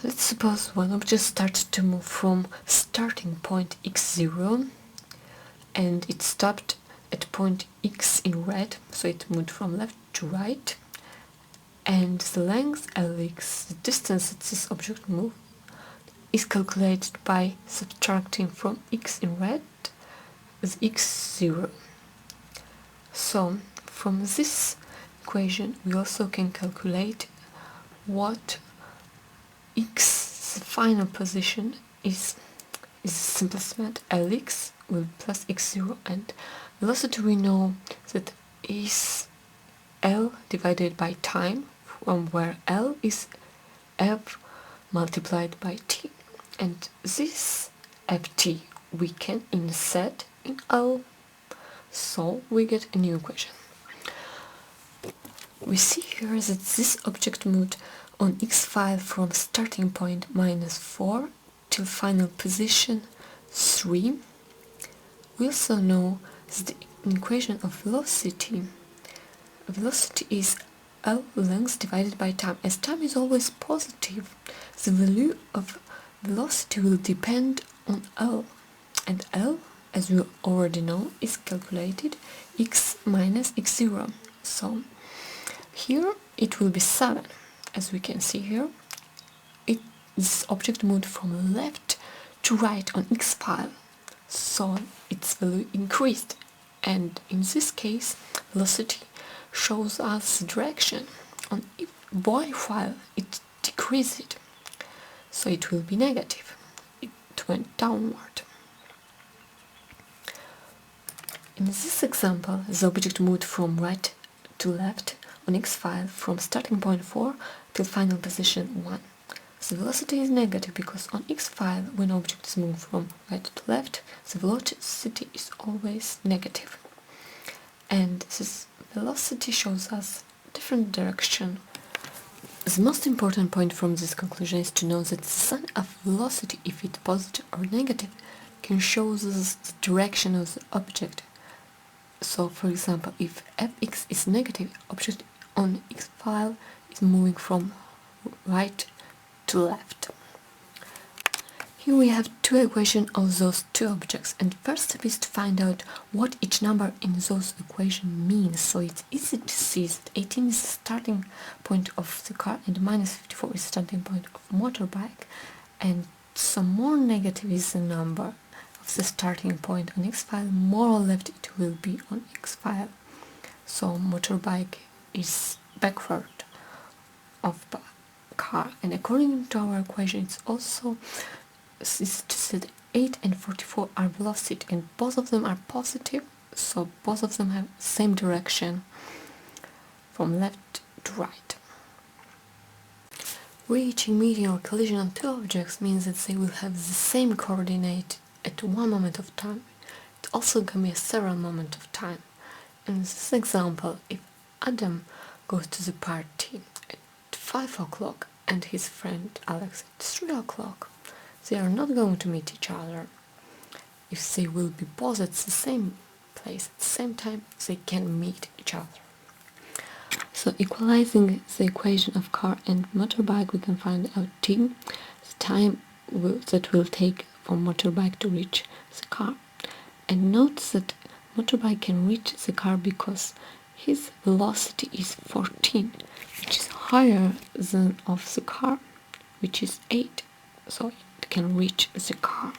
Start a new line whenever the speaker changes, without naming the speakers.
Let's suppose one object starts to move from starting point x0 and it stopped at point x in red, so it moved from left to right, and the length Lx, the distance that this object moved, is calculated by subtracting from x in red the x0. So from this equation we also can calculate what x, the final position, is the simplest method. Lx will be plus x0, and velocity we know that is L divided by time, from where L is f multiplied by t, and this ft we can insert in L, so we get a new equation. We see here that this object moved on x file from starting point -4 till final position 3. We also know that the equation of velocity is L length divided by time. As time is always positive, the value of velocity will depend on L, and L, as we already know, is calculated x minus x0. So here it will be 7. As we can see here, this object moved from left to right on x file, so its value increased, and in this case velocity shows us the direction. On y file it decreased, so it will be negative. It went downward. In this example, the object moved from right to left on x file from starting point 4 till final position 1. The velocity is negative because on x file, when objects move from right to left, the velocity is always negative. And this velocity shows us different direction. The most important point from this conclusion is to know that the sign of velocity, if it's positive or negative, can show us the direction of the object. So, for example, if fx is negative, object on x file is moving from right to left. Here we have two equations of those two objects, and first step is to find out what each number in those equations means. So it's easy to see that 18 is the starting point of the car and -54 is the starting point of motorbike, and some more negative is the number of the starting point on x file, more or left it will be on x file. So motorbike is backward of car, and according to our equation it's also that 8 and 44 are velocity, and both of them are positive, so both of them have the same direction from left to right. Reaching meeting or collision on two objects means that they will have the same coordinate at one moment of time. It also can be a several moment of time. In this example, if Adam goes to the party at 5 o'clock and his friend Alex at 3 o'clock, they are not going to meet each other. If they will be both at the same place at the same time, they can meet each other. So equalizing the equation of car and motorbike, we can find out t, the time that will take for motorbike to reach the car. And note that motorbike can reach the car because his velocity is 14, which is higher than of the car, which is 8, so it can reach the car.